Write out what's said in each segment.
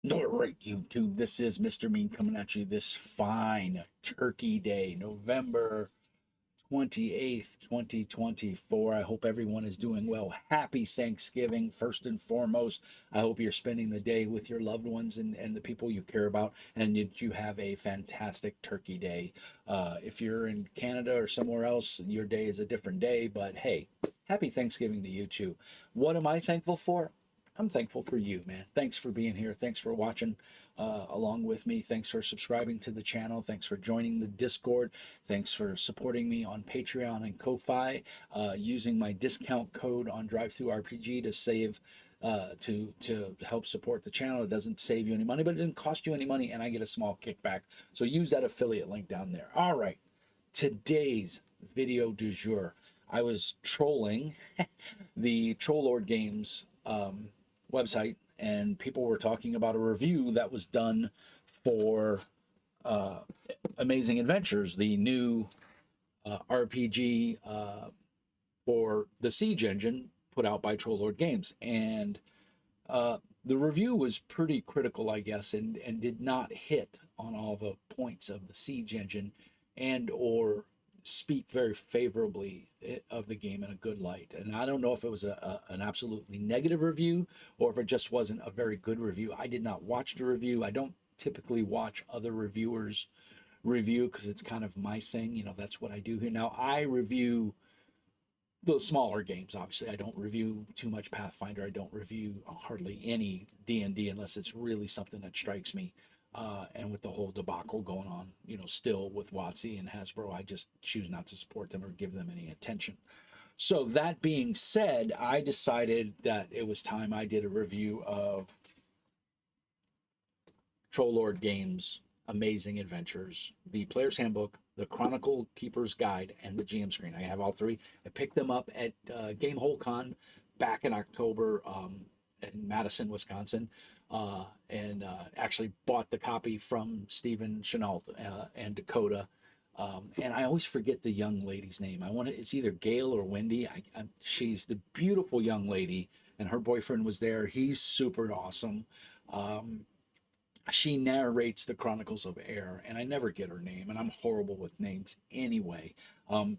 All right, YouTube, this is Mr. Mean coming at you this fine Turkey Day, November 28th, 2024. I hope everyone is doing well. Happy Thanksgiving, first and foremost. I hope you're spending the day with your loved ones and the people you care about, and you have a fantastic Turkey Day. If you're in Canada or somewhere else, your day is a different day, but hey, happy Thanksgiving to you too. What am I thankful for? I'm thankful for you, man. Thanks for being here. Thanks for watching along with me. Thanks for subscribing to the channel. Thanks for joining the Discord. Thanks for supporting me on Patreon and Ko-Fi, using my discount code on DriveThruRPG to save to help support the channel. It doesn't save you any money, but it doesn't cost you any money, and I get a small kickback. So use that affiliate link down there. All right, today's video du jour. I was trolling the Troll Lord Games website, and people were talking about a review that was done for uh, Amazing Adventures, the new RPG for the Siege engine put out by Troll Lord Games. And the review was pretty critical, I guess, and did not hit on all the points of the Siege engine and or speak very favorably of the game in a good light. And I don't know if it was an absolutely negative review or if it just wasn't a very good review. I did not watch the review. I don't typically watch other reviewers review because it's kind of my thing. You know, that's what I do here. Now, I review the smaller games. Obviously, I don't review too much Pathfinder. I don't review hardly any D&D unless it's really something that strikes me. And with the whole debacle going on, you know, still with WotC and Hasbro, I just choose not to support them or give them any attention. So that being said, I decided that it was time I did a review of Troll Lord Games Amazing Adventures, the Player's Handbook, the Chronicle Keeper's Guide, and the GM Screen. I have all three. I picked them up at Game Con back in October in Madison, Wisconsin, and actually bought the copy from Stephen Chenault and Dakota. And I always forget the young lady's name. It's either Gail or Wendy. She's the beautiful young lady, and her boyfriend was there. He's super awesome. Um, she narrates the Chronicles of Air, and I never get her name, and I'm horrible with names anyway.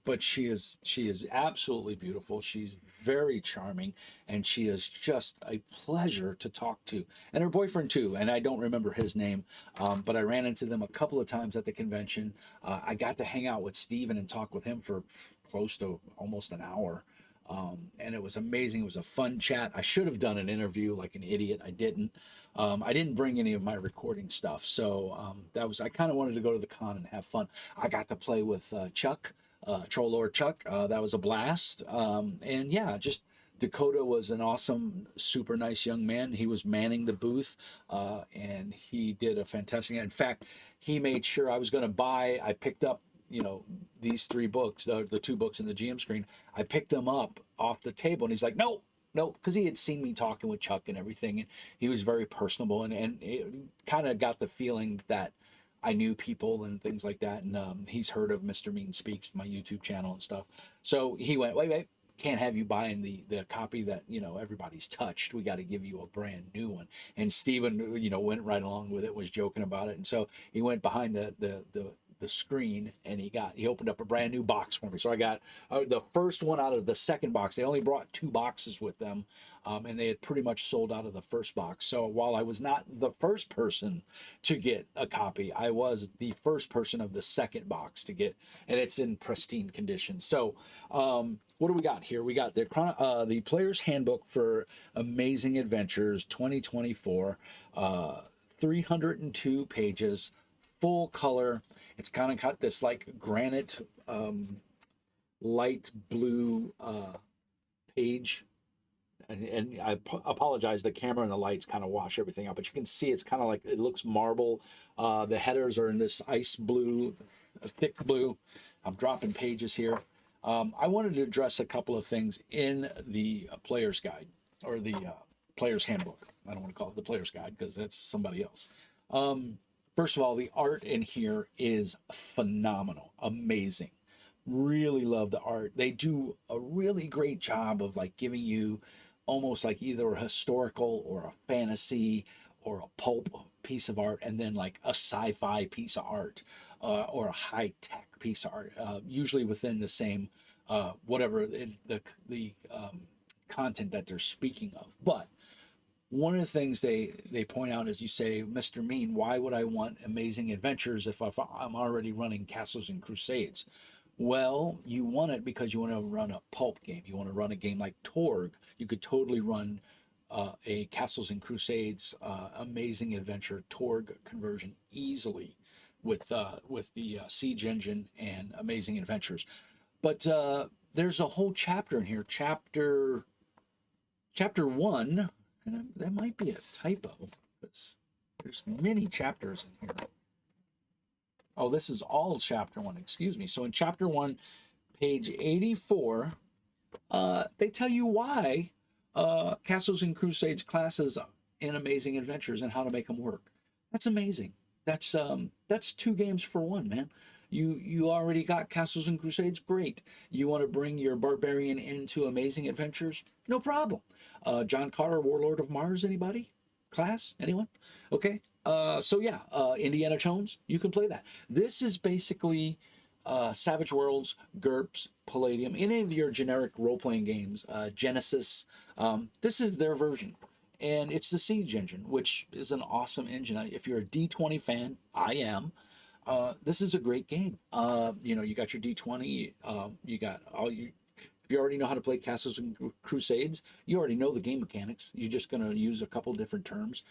But she is absolutely beautiful. She's very charming, and she is just a pleasure to talk to. And her boyfriend too, and I don't remember his name, but I ran into them a couple of times at the convention. I got to hang out with Steven and talk with him for close to almost an hour. And it was amazing. It was a fun chat. I should have done an interview like an idiot. I didn't. I didn't bring any of my recording stuff, so I kind of wanted to go to the con and have fun. I got to play with Chuck, Troll Lord Chuck. That was a blast. And yeah, just Dakota was an awesome, super nice young man. He was manning the booth, and he did a fantastic. In fact, he made sure I was going to buy. I picked up, you know, these three books, the two books in the GM screen. I picked them up off the table, and he's like, "No, no," because he had seen me talking with Chuck and everything, and he was very personable, and it kind of got the feeling that I knew people and things like that. And he's heard of Mr. Mean Speaks, my YouTube channel and stuff. So he went, "Wait, wait. Can't have you buying the copy that, you know, everybody's touched. We got to give you a brand new one." And Steven, you know, went right along with it, was joking about it. And so he went behind the screen, and he opened up a brand new box for me. So I got the first one out of the second box. They only brought two boxes with them, and they had pretty much sold out of the first box. So while I was not the first person to get a copy, I was the first person of the second box to get, and it's in pristine condition. So what do we got here? We got the Player's Handbook for Amazing Adventures 2024, 302 pages, full color. It's kind of got this like granite light blue page. And apologize, the camera and the lights kind of wash everything out, but you can see it's kind of like, it looks marble. The headers are in this ice blue, thick blue. I'm dropping pages here. I wanted to address a couple of things in the player's guide, or the player's handbook. I don't want to call it the player's guide because that's somebody else. First of all, the art in here is phenomenal, amazing. Really love the art. They do a really great job of like giving you almost like either a historical or a fantasy or a pulp piece of art, and then like a sci-fi piece of art, or a high-tech piece of art, usually within the same whatever the content that they're speaking of. But one of the things they point out is, you say, Mr. Mean, why would I want Amazing Adventures if I'm already running Castles and Crusades? Well, you want it because you want to run a pulp game. You want to run a game like Torg. You could totally run a Castles and Crusades Amazing Adventure Torg conversion easily with the Siege Engine and Amazing Adventures. But there's a whole chapter in here, chapter one, and that might be a typo. There's many chapters in here. Oh, this is all chapter one, excuse me. So in chapter one, page 84, they tell you why Castles and Crusades classes in Amazing Adventures and how to make them work. That's amazing. That's 2 games for 1, man. You already got Castles and Crusades, great. You want to bring your barbarian into Amazing Adventures? No problem. John Carter, Warlord of Mars, anybody? Class? Anyone? Okay. So yeah, Indiana Jones, you can play that. This is basically Savage Worlds, GURPS, Palladium, any of your generic role-playing games, Genesis. This is their version. And it's the Siege Engine, which is an awesome engine. If you're a D20 fan, I am. This is a great game. You got your D20. You got all you. If you already know how to play Castles and Crusades, you already know the game mechanics. You're just going to use a couple different terms.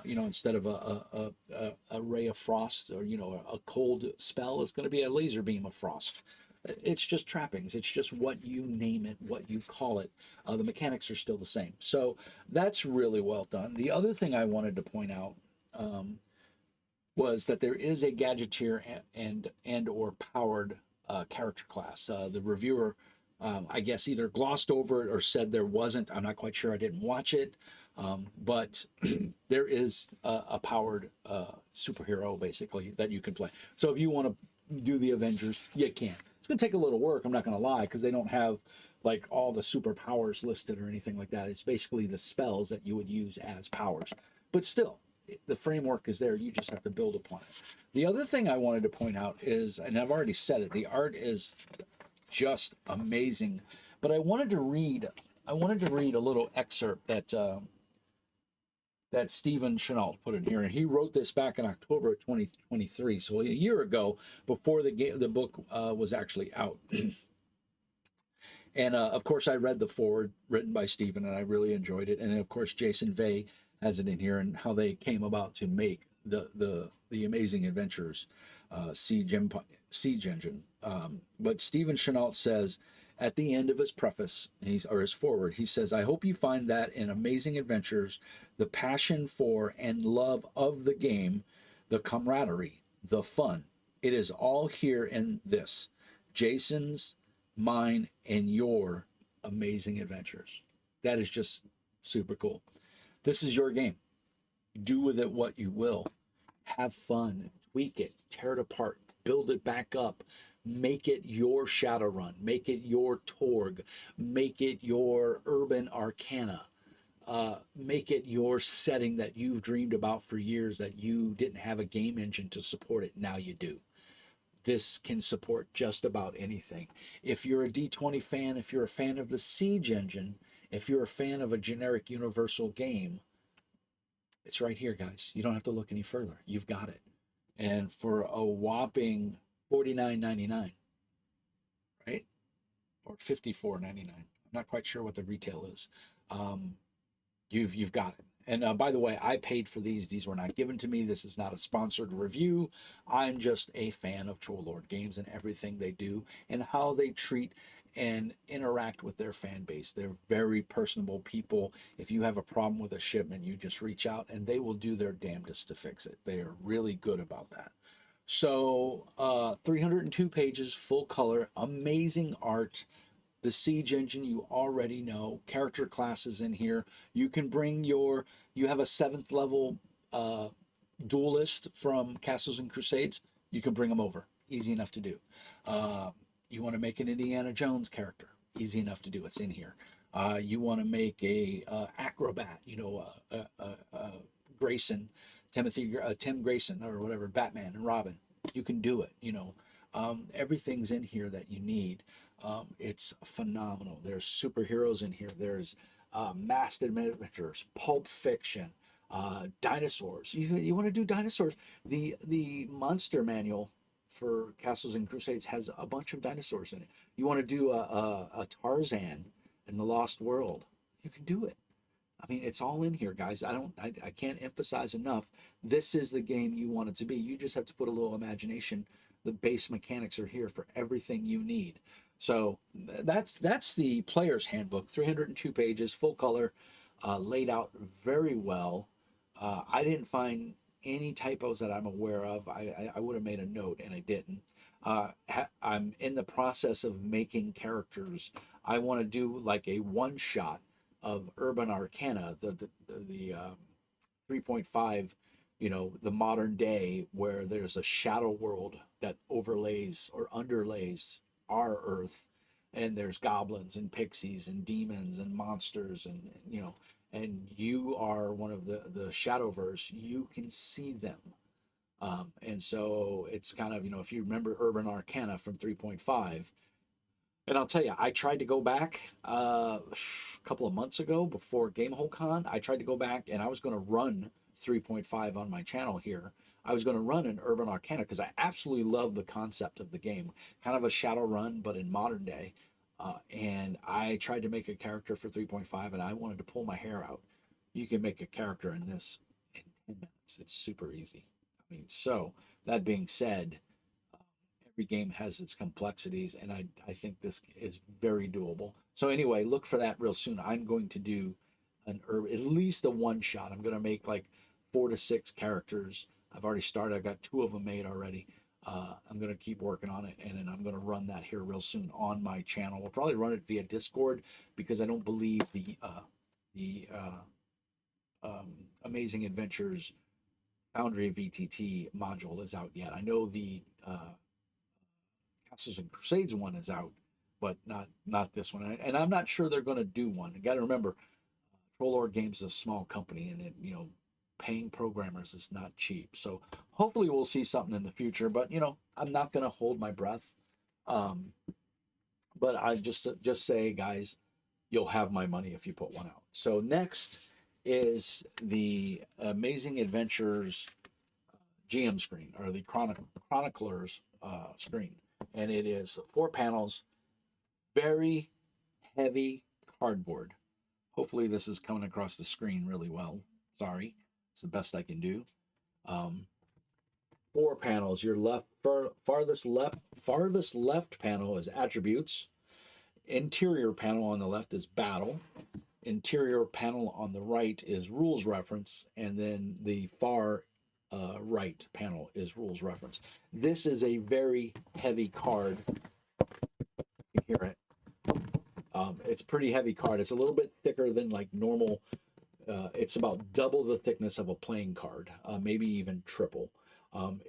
Instead of a ray of frost, or a cold spell, it's going to be a laser beam of frost. It's just trappings. It's just what you name it, what you call it. The mechanics are still the same. So that's really well done. The other thing I wanted to point out was that there is a gadgeteer and or powered character class. The reviewer, I guess, either glossed over it or said there wasn't. I'm not quite sure. I didn't watch it. But there is a powered superhero, basically, that you can play. So if you want to do the Avengers, you can. It's going to take a little work, I'm not going to lie, because they don't have like all the superpowers listed or anything like that. It's basically the spells that you would use as powers. But still, the framework is there. You just have to build upon it. The other thing I wanted to point out is, and I've already said it, the art is just amazing. But I wanted to read a little excerpt that Stephen Chenault put in here, and he wrote this back in October of 2023, so a year ago, before the book was actually out. And of course, I read the foreword written by Stephen, and I really enjoyed it. And of course, Jason Vey has it in here, and how they came about to make the Amazing Adventures Siege Engine. But Stephen Chenault says, at the end of his preface, or his foreword, he says, I hope you find that in Amazing Adventures, the passion for and love of the game, the camaraderie, the fun, it is all here in this, Jason's, mine, and your Amazing Adventures. That is just super cool. This is your game. Do with it what you will. Have fun, tweak it, tear it apart, build it back up. Make it your Shadowrun. Make it your Torg. Make it your Urban Arcana. Make it your setting that you've dreamed about for years, that you didn't have a game engine to support it. Now you do. This can support just about anything. If you're a D20 fan, if you're a fan of the Siege Engine, if you're a fan of a generic universal game, it's right here, guys. You don't have to look any further. You've got it. And for a whopping $49.99, right? Or $54.99. I'm not quite sure what the retail is. You've got it. And by the way, I paid for these. These were not given to me. This is not a sponsored review. I'm just a fan of Trollord Games and everything they do and how they treat and interact with their fan base. They're very personable people. If you have a problem with a shipment, you just reach out and they will do their damnedest to fix it. They are really good about that. So 302 pages, full color, amazing art. The Siege Engine, you already know. Character classes in here. You can bring you have a 7th level duelist from Castles and Crusades. You can bring them over. Easy enough to do. You want to make an Indiana Jones character. Easy enough to do. It's in here. You want to make a acrobat, a Grayson, Tim Grayson or whatever, Batman and Robin. You can do it. Everything's in here that you need. It's phenomenal. There's superheroes in here. There's masked adventures, pulp fiction, dinosaurs. You want to do dinosaurs? The monster manual for Castles and Crusades has a bunch of dinosaurs in it. You want to do a Tarzan in the Lost World? You can do it. I mean, it's all in here, guys. I can't emphasize enough. This is the game you want it to be. You just have to put a little imagination. The base mechanics are here for everything you need. So that's the player's handbook, 302 pages, full color, laid out very well. I didn't find any typos that I'm aware of. I would have made a note and I didn't. I'm in the process of making characters. I want to do like a one shot of Urban Arcana, the 3.5, the modern day, where there's a shadow world that overlays or underlays our Earth, and there's goblins and pixies and demons and monsters, and you are one of the Shadowverse. You can see them. And so it's kind of, if you remember Urban Arcana from 3.5, and I'll tell you, I tried to go back a couple of months ago before Gamehole Con. I tried to go back and I was going to run 3.5 on my channel here. I was going to run an Urban Arcana because I absolutely love the concept of the game. Kind of a shadow run, but in modern day. And I tried to make a character for 3.5 and I wanted to pull my hair out. You can make a character in this in 10 minutes. It's super easy. I mean, so that being said, every game has its complexities, and I think this is very doable. So anyway, look for that real soon. I'm going to do at least a one shot. I'm going to make like 4 to 6 characters. I've already started. I've got 2 of them made already. I'm going to keep working on it, and then I'm going to run that here real soon on my channel. We'll probably run it via Discord because I don't believe the Amazing Adventures Foundry of VTT module is out yet. I know the Castles and Crusades one is out, but not this one. And I'm not sure they're going to do one. You got to remember, Trollord Games is a small company, and paying programmers is not cheap. So hopefully we'll see something in the future. But I'm not going to hold my breath. But I just say, guys, you'll have my money if you put one out. So next is the Amazing Adventures GM screen, or the Chronicler's screen. And it is 4 panels, very heavy cardboard. Hopefully this is coming across the screen really well. Sorry, it's the best I can do. 4 panels. Your farthest left panel is attributes. Interior panel on the left is battle. Interior panel on the right is rules reference, and then the far right panel is rules reference. This is a very heavy card. You hear it. It's pretty heavy card. It's a little bit thicker than like normal. It's about double the thickness of a playing card, maybe even triple.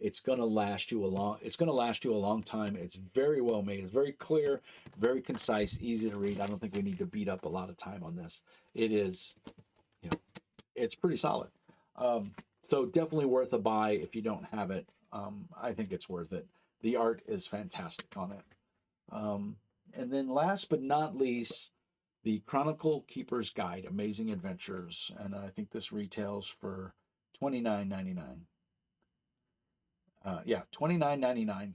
It's gonna last you a long time. It's very well made. It's very clear, very concise, easy to read. I don't think we need to beat up a lot of time on this. It is, it's pretty solid. So definitely worth a buy if you don't have it. I think it's worth it. The art is fantastic on it. And then last but not least, the Chronicle Keeper's Guide, Amazing Adventures. And I think this retails for $29.99. Yeah, $29.99.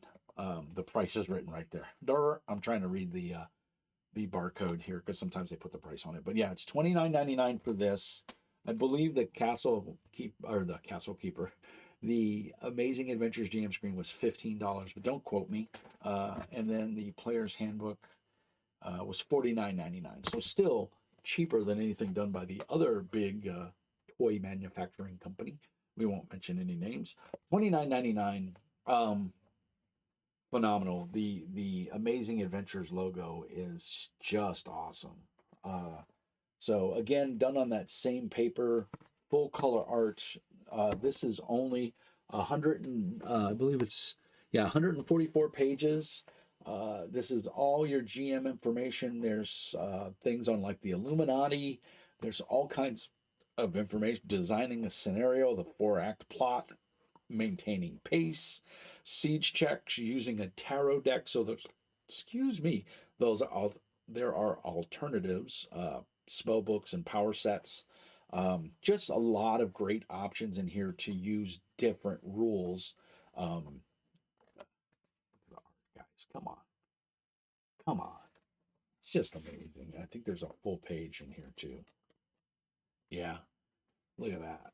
The price is written right there. I'm trying to read the barcode here because sometimes they put the price on it. But yeah, it's $29.99 for this. I believe the Castle Keeper, the Amazing Adventures GM screen was $15, but don't quote me. And then the Player's Handbook was $49.99. So still cheaper than anything done by the other big toy manufacturing company. We won't mention any names. $29.99. Phenomenal. The Amazing Adventures logo is just awesome. So again, done on that same paper, full color art. This is only 144 pages. This is all your GM information. There's things on like the Illuminati. There's all kinds of information, designing a scenario, the 4-act plot, maintaining pace, siege checks using a tarot deck. So there's, excuse me, those are all, there are alternatives, spell books and power sets. Just a lot of great options in here to use different rules. Um, guys, come on. It's just amazing. I think there's a full page in here too. Yeah, look at that.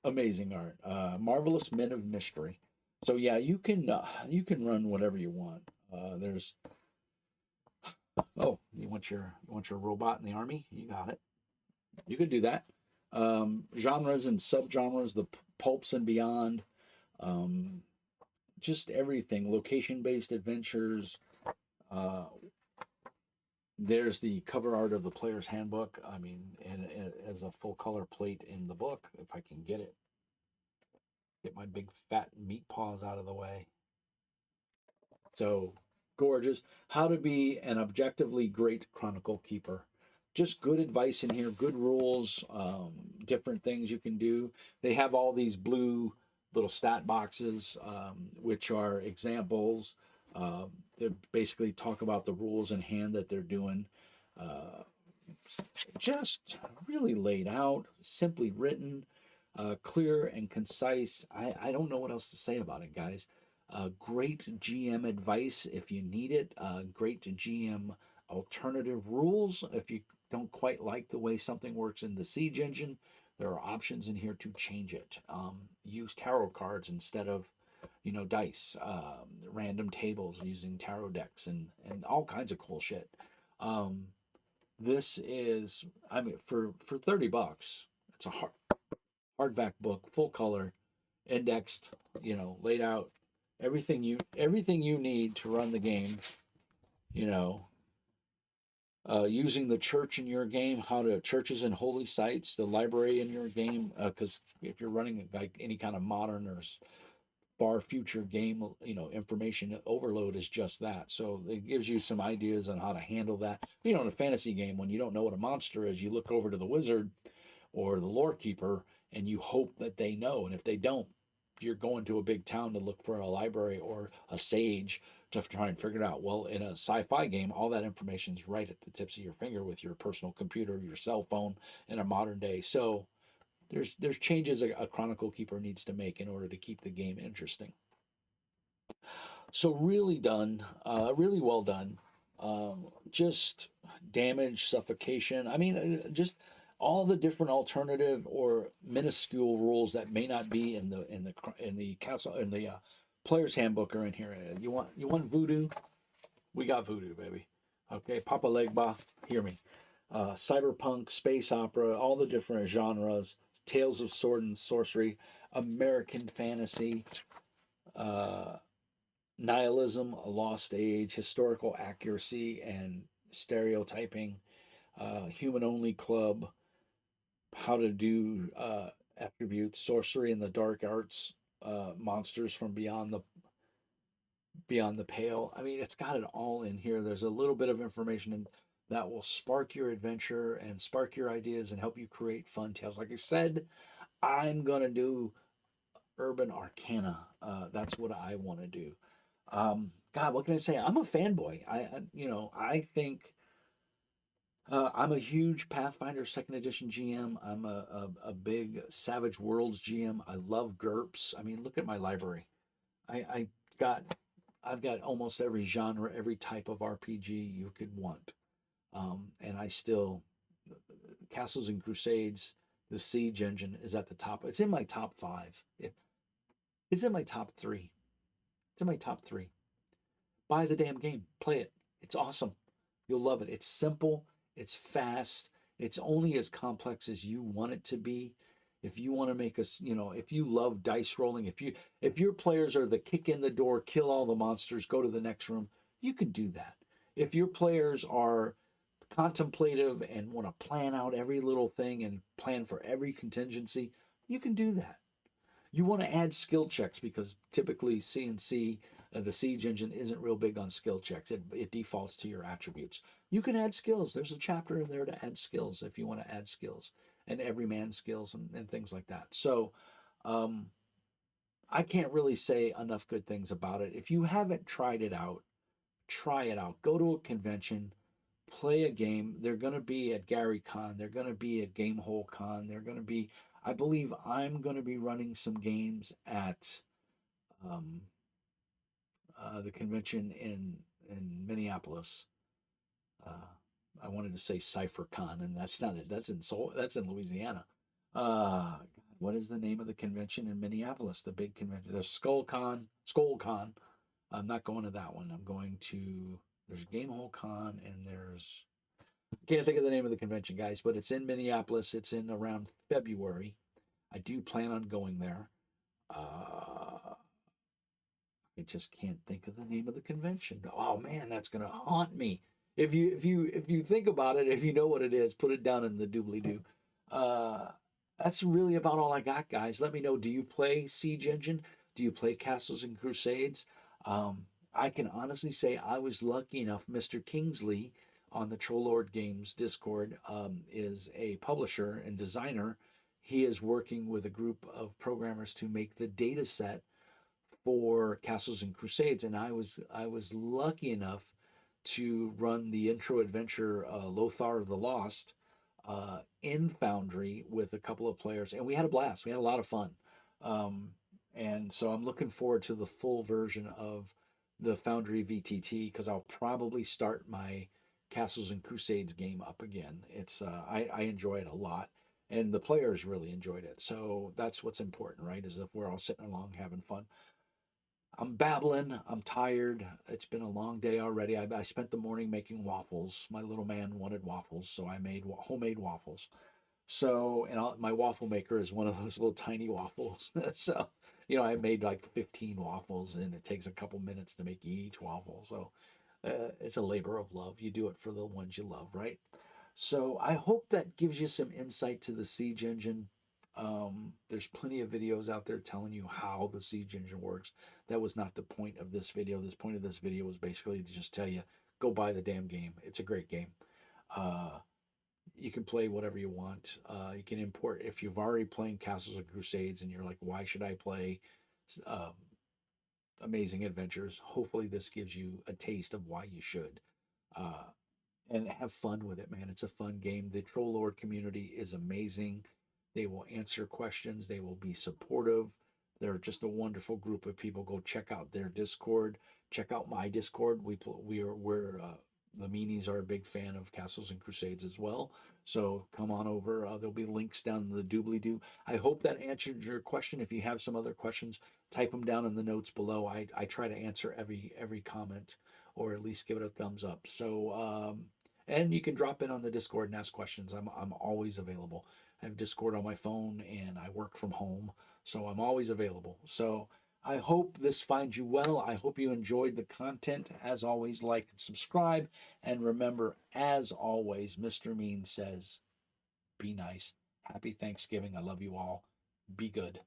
Amazing art. Marvelous Men of Mystery. So yeah, you can run whatever you want. There's you want your robot in the army? You got it. You could do that. Genres and subgenres, the pulps and beyond. Um, just everything. Location based adventures. Uh, there's the cover art of the player's handbook. I mean, and as a full color plate in the book, if I can get it. Get my big fat meat paws out of the way. So gorgeous. How to be an objectively great Chronicle keeper. Just good advice in here, good rules, different things you can do. They have all these blue little stat boxes, which are examples. They basically talk about the rules in hand that they're doing. Uh, just really laid out, simply written, clear and concise. I don't know what else to say about it, guys. Great GM advice if you need it. Great GM alternative rules if you don't quite like the way something works in the Siege engine. There are options in here to change it. Use tarot cards instead of dice, random tables using tarot decks, and all kinds of cool shit. Um, this is, I mean, for $30, it's a hardback book, full color, indexed, laid out, everything you need to run the game. You know, using the church in your game, how to churches and holy sites, the library in your game, because if you're running like any kind of modern or far future game, information overload is just that. So it gives you some ideas on how to handle that. In a fantasy game, when you don't know what a monster is, you look over to the wizard or the lore keeper and you hope that they know. And if they don't, you're going to a big town to look for a library or a sage to try and figure it out. Well, in a sci-fi game, all that information is right at the tips of your finger with your personal computer, your cell phone in a modern day. So there's changes a Chronicle Keeper needs to make in order to keep the game interesting. So really well done. Just damage, suffocation. I mean, just all the different alternative or minuscule rules that may not be in the castle in the player's handbook are in here. You want voodoo? We got voodoo, baby. Okay, Papa Legba, hear me. Cyberpunk, space opera, all the different genres, tales of sword and sorcery, American fantasy, uh, nihilism, a lost age, historical accuracy and stereotyping, human only club, how to do attributes, sorcery and the dark arts, monsters from beyond the pale. I mean, it's got it all in here. There's a little bit of information that will spark your adventure and spark your ideas and help you create fun tales. Like I said, I'm gonna do urban arcana. That's what I want to do. God, what can I say? I'm a fanboy. I think I'm a huge Pathfinder Second Edition GM. I'm a big Savage Worlds GM. I love GURPS. I mean, look at my library. I got I've got almost every genre, every type of RPG you could want. And I still Castles and Crusades, the Siege engine is at the top. It's in my top five. It's in my top three. It's in my top three. Buy the damn game. Play it. It's awesome. You'll love it. It's simple. It's fast. It's only as complex as you want it to be. If you want to make us, if you love dice rolling, if your players are the kick in the door, kill all the monsters, go to the next room, you can do that. If your players are contemplative and want to plan out every little thing and plan for every contingency, you can do that. You want to add skill checks because typically CNC The Siege engine isn't real big on skill checks. It defaults to your attributes. You can add skills. There's a chapter in there to add skills if you want to add skills and everyman skills and things like that. So um, I can't really say enough good things about it. If you haven't tried it out, try it out. Go to a convention, play a game. They're going to be at Gary Con. They're going to be at Gamehole Con. They're going to be, I believe I'm going to be running some games at um, the convention in Minneapolis. Uh, I wanted to say CypherCon, and that's not it. That's in Louisiana. God, what is the name of the convention in Minneapolis? The big convention. There's SkullCon. I'm not going to that one. I'm going to there's Gamehole Con and there's can't think of the name of the convention, guys, but it's in Minneapolis. It's in around February. I do plan on going there. I just can't think of the name of the convention. Oh man, that's gonna haunt me. If you think about it, if you know what it is, put it down in the doobly doo. Uh, that's really about all I got, guys. Let me know. Do you play Siege Engine? Do you play Castles and Crusades? I can honestly say I was lucky enough. Mr. Kingsley on the Troll Lord Games Discord is a publisher and designer. He is working with a group of programmers to make the data set for Castles and Crusades, and I was lucky enough to run the intro adventure Lothar the Lost in Foundry with a couple of players, and we had a blast. We had a lot of fun, um, and so I'm looking forward to the full version of the Foundry VTT because I'll probably start my Castles and Crusades game up again. I enjoy it a lot. And the players really enjoyed it. So that's what's important, right? Is if we're all sitting along having fun. I'm babbling. I'm tired. It's been a long day already. I spent the morning making waffles. My little man wanted waffles, so I made homemade waffles. So, and my waffle maker is one of those little tiny waffles. So, I made like 15 waffles, and it takes a couple minutes to make each waffle. So, it's a labor of love. You do it for the ones you love, right? So I hope that gives you some insight to the Siege engine. There's plenty of videos out there telling you how the Siege engine works. That was not the point of this video. This point of this video was basically to just tell you, go buy the damn game. It's a great game. Uh, you can play whatever you want. You can import if you've already playing Castles and Crusades and you're like, why should I play um, Amazing Adventures? Hopefully, this gives you a taste of why you should. Uh, and have fun with it, man. It's a fun game. The Troll Lord community is amazing. They will answer questions. They will be supportive. They're just a wonderful group of people. Go check out their Discord. Check out my Discord. The Meanies are a big fan of Castles and Crusades as well. So come on over. There'll be links down in the doobly doo. I hope that answered your question. If you have some other questions, type them down in the notes below. I try to answer every comment or at least give it a thumbs up. So and you can drop in on the Discord and ask questions. I'm always available. I have Discord on my phone and I work from home, so I'm always available. So I hope this finds you well. I hope you enjoyed the content. As always, like and subscribe. And remember, as always, Mr. Mean says, be nice. Happy Thanksgiving. I love you all. Be good.